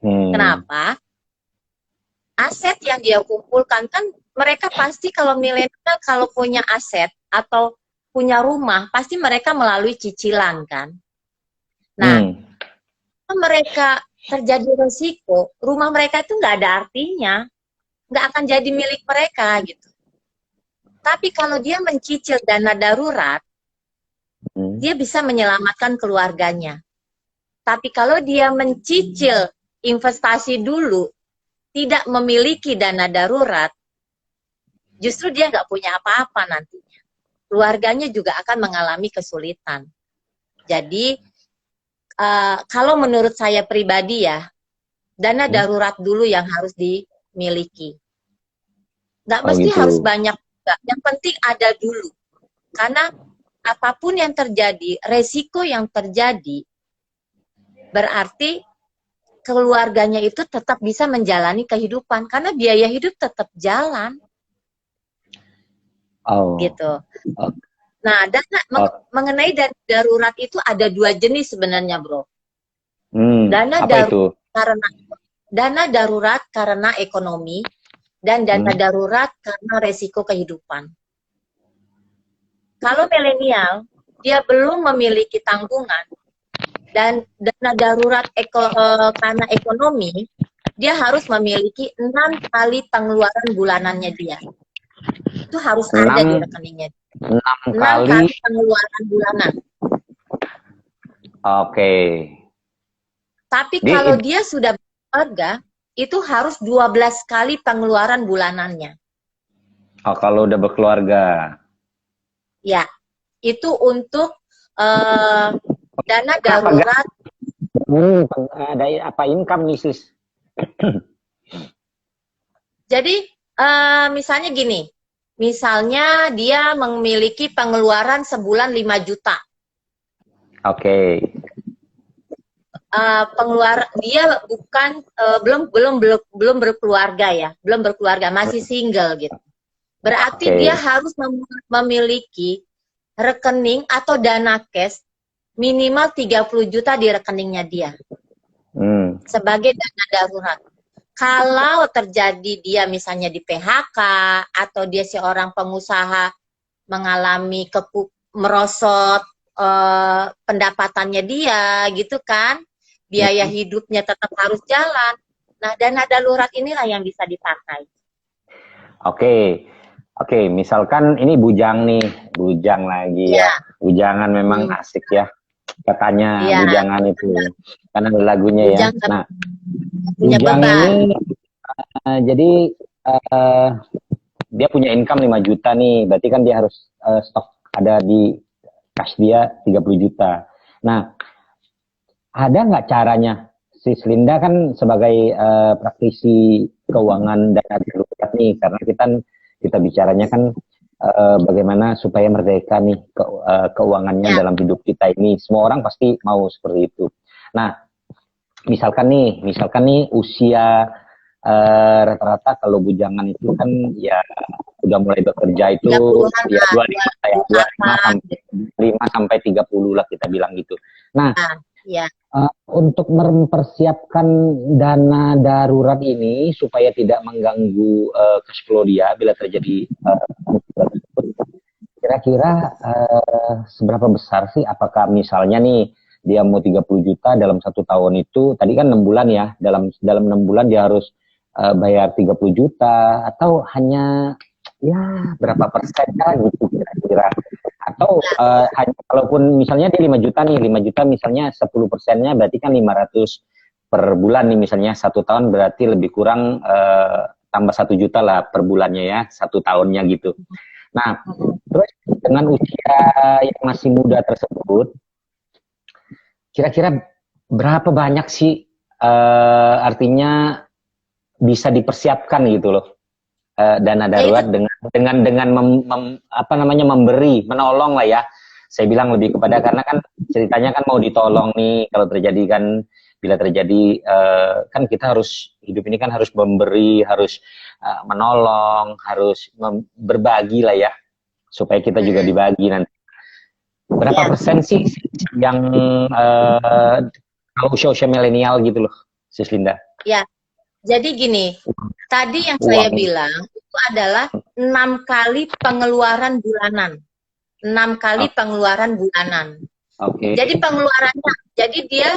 Kenapa? Aset yang dia kumpulkan kan mereka pasti kalau milenial kalau punya aset atau punya rumah pasti mereka melalui cicilan kan. Nah, kalau mereka terjadi resiko, rumah mereka itu nggak ada artinya, nggak akan jadi milik mereka gitu. Tapi kalau dia mencicil dana darurat, dia bisa menyelamatkan keluarganya. Tapi kalau dia mencicil investasi dulu, tidak memiliki dana darurat, justru dia nggak punya apa-apa nantinya. Keluarganya juga akan mengalami kesulitan. Jadi, kalau menurut saya pribadi ya, dana darurat dulu yang harus dimiliki. Nggak mesti gitu. harus banyak juga. Yang penting ada dulu. Karena apapun yang terjadi, resiko yang terjadi, berarti keluarganya itu tetap bisa menjalani kehidupan karena biaya hidup tetap jalan. Gitu. Nah, mengenai dana darurat itu ada 2 jenis sebenarnya, Bro. Dana darurat karena ekonomi dan dana darurat karena resiko kehidupan. Kalau milenial, dia belum memiliki tanggungan dan dana darurat karena ekonomi, dia harus memiliki 6 kali pengeluaran bulanannya dia. Itu harus ada di rekeningnya. 6 kali pengeluaran bulanan. Oke. Tapi kalau dia sudah berkeluarga, itu harus 12 kali pengeluaran bulanannya. Oh, kalau udah berkeluarga. Ya, itu untuk dana darurat. Ada apa income nih, Sis? Jadi, misalnya gini. Misalnya dia memiliki pengeluaran sebulan 5 juta. Oke. Dia bukan belum berkeluarga ya, belum berkeluarga, masih single gitu. Berarti dia harus memiliki rekening atau dana cash minimal 30 juta di rekeningnya dia. Sebagai dana darurat. Kalau terjadi dia misalnya di PHK atau dia seorang pengusaha mengalami merosot pendapatannya dia gitu kan, biaya hidupnya tetap harus jalan. Nah, dana darurat inilah yang bisa dipakai. Oke, misalkan ini bujang nih, bujang lagi ya. Bujangan memang asik ya. Katanya bujangan itu. Karena ada lagunya bujang, ya. Nah, bujang ini jadi dia punya income 5 juta nih. Berarti kan dia harus stok ada di cash dia 30 juta. Nah, ada nggak caranya? Sis Linda kan sebagai praktisi keuangan dana darurat nih, karena kita bicaranya kan bagaimana supaya merdeka nih keuangannya dalam hidup kita ini. Semua orang pasti mau seperti itu. Nah, misalkan nih usia rata-rata kalau bujangan itu kan ya udah mulai bekerja itu ya 25 sampai 30 lah kita bilang gitu. Nah, untuk mempersiapkan dana darurat ini supaya tidak mengganggu cash flow dia bila terjadi kira-kira seberapa besar sih? Apakah misalnya nih dia mau 30 juta dalam 1 tahun itu, tadi kan 6 bulan ya, dalam 6 bulan dia harus bayar 30 juta atau hanya ya berapa persen gitu kira-kira, atau hanya kalaupun misalnya dia 5 juta nih, 5 juta misalnya 10%-nya berarti kan 500 per bulan nih misalnya, 1 tahun berarti lebih kurang tambah 1 juta lah per bulannya ya, 1 tahunnya gitu. Nah, terus dengan usia yang masih muda tersebut, kira-kira berapa banyak sih artinya bisa dipersiapkan gitu loh dana darurat dengan memberi, menolong lah ya. Saya bilang lebih kepada, karena kan ceritanya kan mau ditolong nih kalau terjadi kan, bila terjadi kan kita harus hidup ini kan harus memberi, harus menolong, harus berbagi lah ya, supaya kita juga dibagi nanti. Berapa persen sih yang usia milenial gitu loh, Sis Linda? Ya, jadi gini, tadi yang saya bilang itu adalah 6 kali pengeluaran bulanan. 6 kali pengeluaran bulanan. Jadi pengeluarannya, jadi dia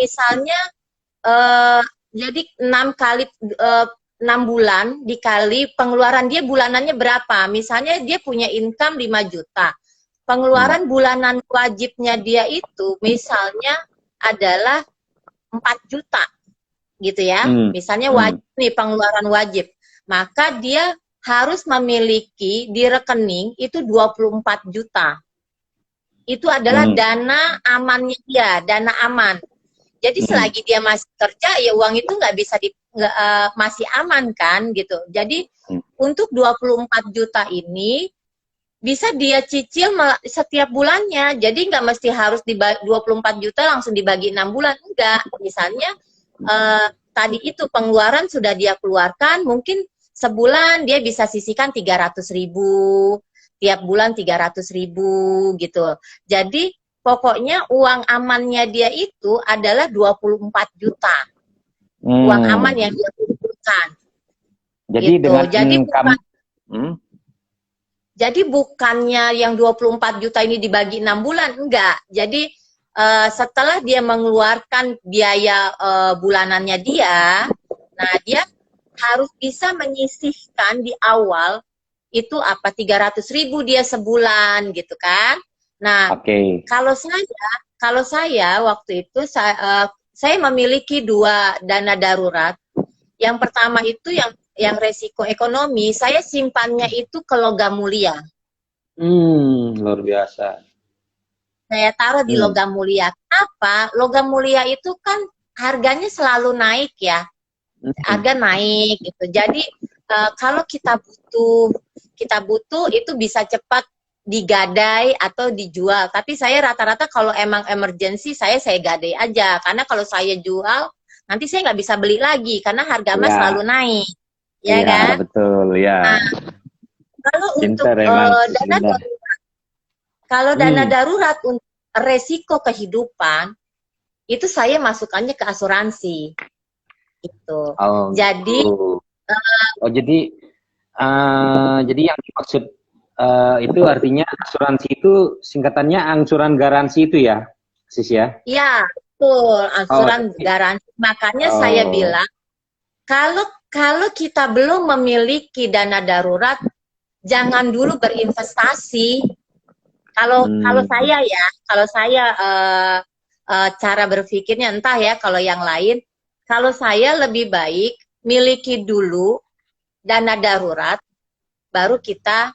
misalnya jadi 6 kali 6 bulan dikali pengeluaran dia bulanannya berapa? Misalnya dia punya income 5 juta. Pengeluaran bulanan wajibnya dia itu misalnya adalah 4 juta. Gitu ya. Misalnya wajib nih, pengeluaran wajib. Maka dia harus memiliki di rekening itu 24 juta. Itu adalah dana amannya dia, dana aman. Jadi selagi dia masih kerja, ya uang itu nggak bisa masih aman kan gitu. Jadi untuk 24 juta ini bisa dia cicil setiap bulannya. Jadi nggak mesti harus 24 juta langsung dibagi 6 bulan. Enggak. Misalnya tadi itu pengeluaran sudah dia keluarkan, mungkin sebulan dia bisa sisihkan 300.000, tiap bulan 300.000 gitu. Jadi pokoknya uang amannya dia itu adalah 24 juta. Uang aman yang dia kumpulkan. Jadi gitu. dengan jadi bukannya yang 24 juta ini dibagi 6 bulan, enggak. Jadi setelah dia mengeluarkan biaya bulanannya dia, nah dia harus bisa menyisihkan di awal itu apa 300.000 dia sebulan gitu kan. Nah, kalau saya waktu itu saya memiliki 2 dana darurat. Yang pertama itu yang resiko ekonomi, saya simpannya itu ke logam mulia. Luar biasa. Saya taruh di logam mulia. Kenapa? Logam mulia itu kan harganya selalu naik ya. Harga naik gitu. Jadi kalau kita butuh itu bisa cepat digadai atau dijual. Tapi saya rata-rata kalau emang emergency saya gadai aja. Karena kalau saya jual nanti saya nggak bisa beli lagi karena harga emas selalu naik. Ya kan? Betul, ya. Nah, kalau untuk dana darurat, kalau dana darurat untuk resiko kehidupan itu saya masukkannya ke asuransi. Itu. Jadi jadi yang dimaksud itu artinya asuransi itu singkatannya angsuran garansi itu ya, Sis ya? Iya, betul, angsuran garansi. Makanya saya bilang kalau kita belum memiliki dana darurat, jangan dulu berinvestasi. Kalau saya cara berpikirnya entah ya kalau yang lain, kalau saya lebih baik miliki dulu dana darurat, baru kita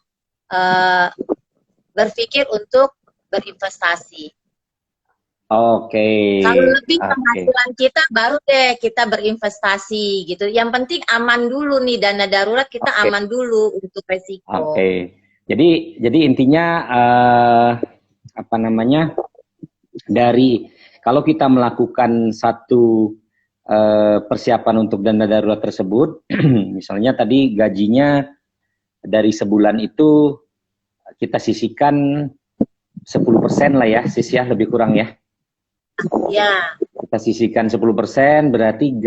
berpikir untuk berinvestasi. Kalau lebih penghasilan kita, baru deh kita berinvestasi gitu. Yang penting aman dulu nih, dana darurat kita aman dulu untuk resiko. Jadi intinya apa namanya, dari kalau kita melakukan satu persiapan untuk dana darurat tersebut, misalnya tadi gajinya dari sebulan itu kita sisihkan 10% lah ya, Sis ya, lebih kurang ya. Ya. Kita sisihkan 10%, berarti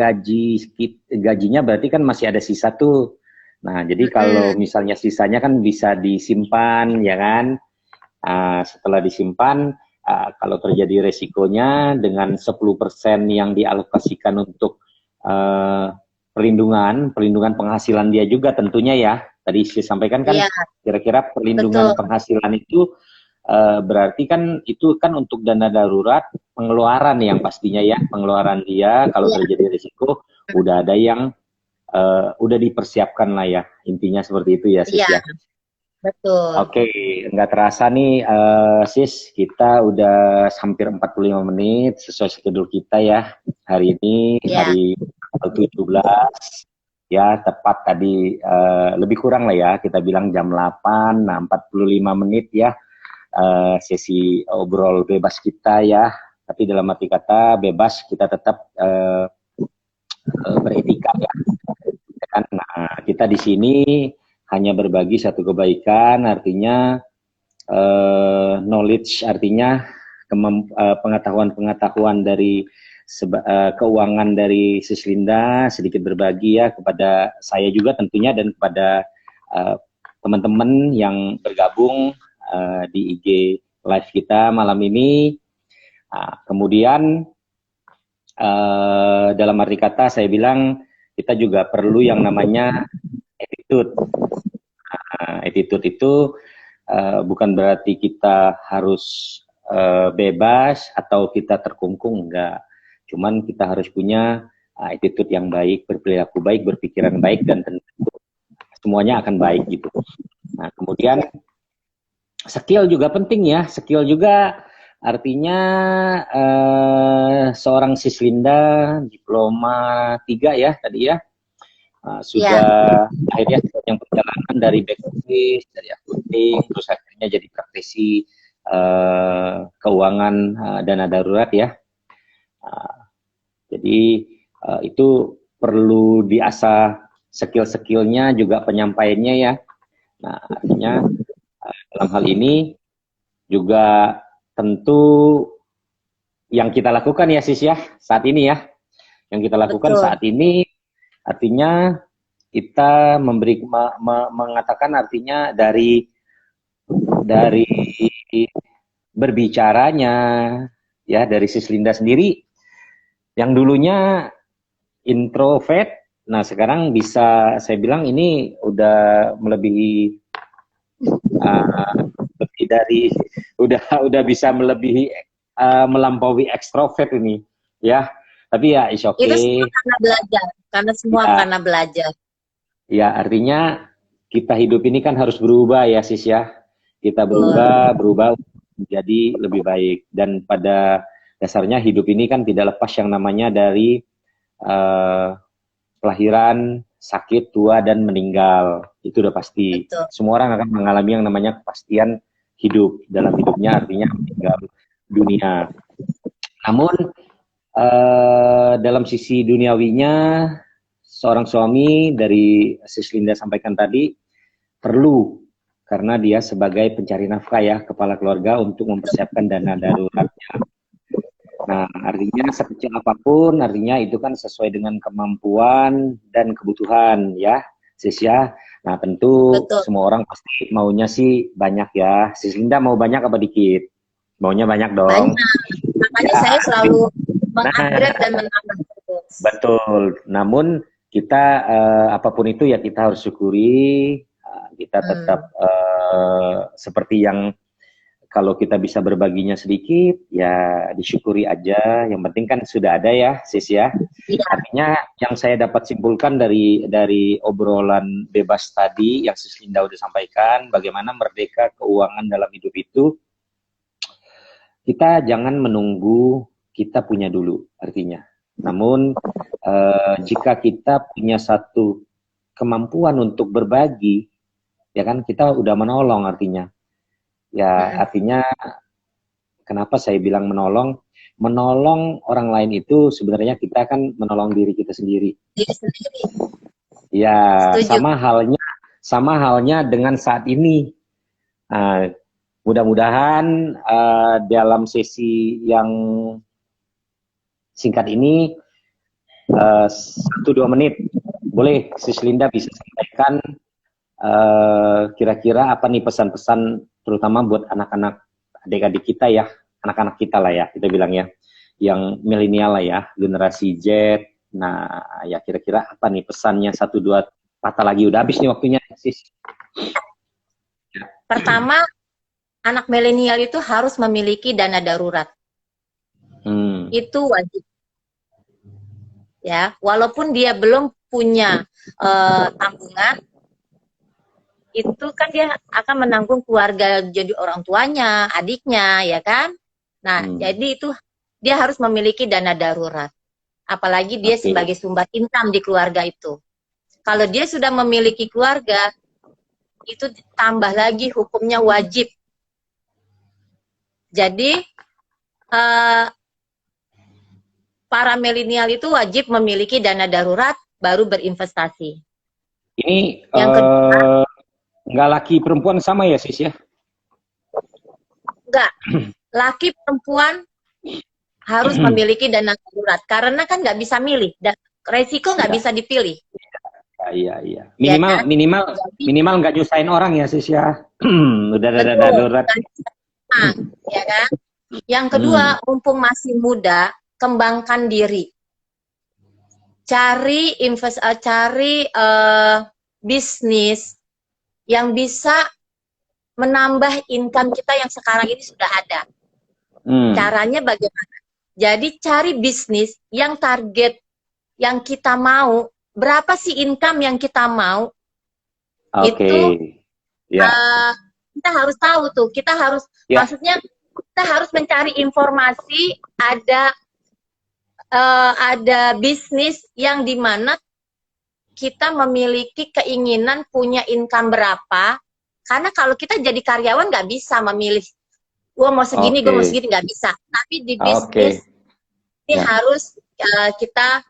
gajinya berarti kan masih ada sisa tuh. Nah, jadi kalau misalnya sisanya kan bisa disimpan, ya kan? Setelah disimpan, kalau terjadi resikonya dengan 10% yang dialokasikan untuk perlindungan penghasilan dia juga tentunya ya. Tadi saya sampaikan kan kira-kira perlindungan penghasilan itu berarti kan itu kan untuk dana darurat pengeluaran yang pastinya ya, pengeluaran dia kalau terjadi risiko udah ada yang udah dipersiapkan lah ya, intinya seperti itu ya Sis ya. Betul. Oke, nggak terasa nih Sis, kita udah hampir 45 menit sesuai schedule kita ya hari ini, hari 17 ya, tepat tadi lebih kurang lah ya, kita bilang jam 8, nah 45 menit ya sesi obrol bebas kita ya, tapi dalam arti kata bebas kita tetap beretika ya. Nah, kita di sini hanya berbagi satu kebaikan, artinya knowledge, artinya pengetahuan-pengetahuan dari keuangan dari Sis Linda, sedikit berbagi ya kepada saya juga tentunya dan kepada teman-teman yang bergabung di IG live kita malam ini. Kemudian dalam arti kata saya bilang kita juga perlu yang namanya attitude. Attitude itu bukan berarti kita harus bebas atau kita terkungkung, enggak. Cuman kita harus punya attitude yang baik, berperilaku baik, berpikiran baik, dan tentu semuanya akan baik gitu. Nah, kemudian skill juga penting ya. Skill juga artinya seorang Sis Linda diploma 3 ya tadi ya. Sudah akhirnya yang perjalanan dari back office, dari accounting, terus akhirnya jadi praktisi keuangan dana darurat ya. Jadi itu perlu diasah skill-skillnya juga penyampaiannya ya. Nah artinya dalam hal ini juga tentu yang kita lakukan ya Sis ya saat ini ya. Yang kita lakukan saat ini artinya kita mengatakan artinya dari berbicaranya ya dari Sis Linda sendiri yang dulunya introvert, nah sekarang bisa saya bilang ini udah melebihi lebih dari udah bisa melebihi melampaui ekstrovert ini ya. Tapi ya is okay. Itu semua karena belajar, karena belajar. Ya artinya kita hidup ini kan harus berubah ya Sis ya. Kita berubah menjadi lebih baik, dan pada dasarnya hidup ini kan tidak lepas yang namanya dari kelahiran, sakit, tua, dan meninggal. Itu udah pasti. Betul. Semua orang akan mengalami yang namanya kepastian hidup dalam hidupnya, artinya meninggal dunia. Namun dalam sisi duniawinya, seorang suami dari Sis Linda sampaikan tadi perlu, karena dia sebagai pencari nafkah ya, kepala keluarga, untuk mempersiapkan dana daruratnya. Nah, artinya sekecil apapun, artinya itu kan sesuai dengan kemampuan dan kebutuhan ya, Sis ya. Nah, tentu semua orang pasti maunya sih banyak ya. Sis Linda mau banyak apa dikit? Maunya banyak dong. Banyak. Makanya ya, saya selalu mengupgrade dan menambah terus. Betul. Namun kita apapun itu ya kita harus syukuri. Kita tetap seperti yang kalau kita bisa berbaginya sedikit, ya disyukuri aja. Yang penting kan sudah ada ya, Sis ya. Artinya yang saya dapat simpulkan dari obrolan bebas tadi, yang Sis Linda udah sampaikan, bagaimana merdeka keuangan dalam hidup itu, kita jangan menunggu kita punya dulu, artinya. Namun, jika kita punya satu kemampuan untuk berbagi, ya kan kita udah menolong artinya. Ya artinya kenapa saya bilang menolong? Menolong orang lain itu sebenarnya kita kan menolong diri kita sendiri. Ya, sama halnya dengan saat ini. Mudah-mudahan dalam sesi yang singkat ini 1-2 menit boleh Sis Linda bisa sampaikan kira-kira apa nih pesan-pesan terutama buat anak-anak adik-adik kita ya, anak-anak kita lah ya, kita bilang ya, yang milenial lah ya, generasi Z. Nah, ya kira-kira apa nih pesannya 1-2 patah lagi, udah habis nih waktunya, Sis. Pertama, anak milenial itu harus memiliki dana darurat. Itu wajib. Ya, walaupun dia belum punya tabungan, itu kan dia akan menanggung keluarga, jadi orang tuanya, adiknya, ya kan? Nah, jadi itu dia harus memiliki dana darurat. Apalagi dia sebagai sumber income di keluarga itu. Kalau dia sudah memiliki keluarga, itu tambah lagi hukumnya wajib. Jadi, para milenial itu wajib memiliki dana darurat, baru berinvestasi. Ini yang kedua, nggak laki perempuan sama ya sis ya? Enggak, laki perempuan harus memiliki dana darurat karena kan nggak bisa milih, resiko nggak bisa dipilih. Iya, iya. Ya Minimal, kan? minimal nggak nyusahin orang ya sis ya. Udah ada Betul. darurat. Nah, ya kan? Yang kedua, mumpung masih muda, kembangkan diri. Cari bisnis yang bisa menambah income kita yang sekarang ini sudah ada. Caranya bagaimana? Jadi cari bisnis yang target yang kita mau, berapa sih income yang kita mau? Itu kita harus tahu tuh. Kita harus maksudnya kita harus mencari informasi ada bisnis yang dimana kita memiliki keinginan punya income berapa, karena kalau kita jadi karyawan nggak bisa memilih gue mau segini, gue mau segini, nggak bisa. Tapi di bisnis ini harus kita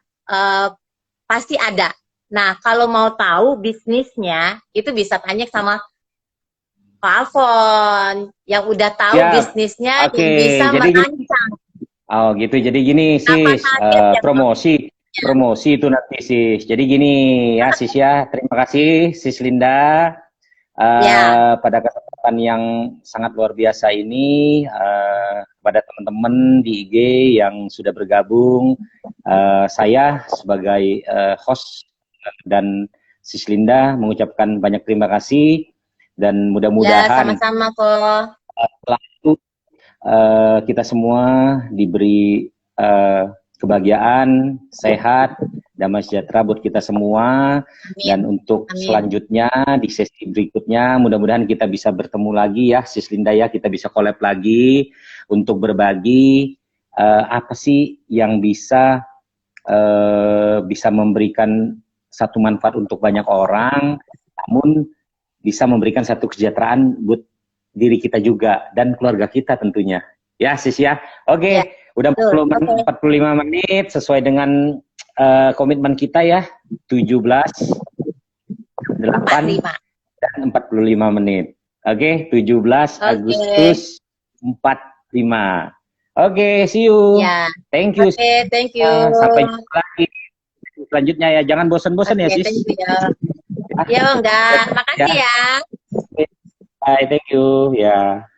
pasti ada. Nah, kalau mau tahu bisnisnya, itu bisa tanya sama Pak Alfon yang udah tahu bisnisnya, yang bisa merancang. Oh gitu, jadi gini sis, promosi itu nanti sis. Jadi gini ya sis ya, terima kasih sis Linda pada kesempatan yang sangat luar biasa ini, kepada teman-teman di IG yang sudah bergabung. Saya sebagai host dan sis Linda mengucapkan banyak terima kasih dan mudah-mudahan sama-sama kok. Kita semua diberi kebahagiaan, sehat, damai sejahtera buat kita semua. Dan untuk selanjutnya di sesi berikutnya mudah-mudahan kita bisa bertemu lagi ya sis Linda ya, kita bisa collab lagi untuk berbagi apa sih yang bisa memberikan satu manfaat untuk banyak orang, namun bisa memberikan satu kesejahteraan buat diri kita juga dan keluarga kita tentunya. Ya sis ya. Oke, udah 45 menit sesuai dengan komitmen kita ya. 17, 8 dan 45 menit. Oke, 17 Agustus 45. Oke, see you. Thank you. Thank you. Sampai jumpa lagi selanjutnya ya. Jangan bosan-bosan ya sis. Ya enggak. Makasih ya. Bye, thank you. Ya.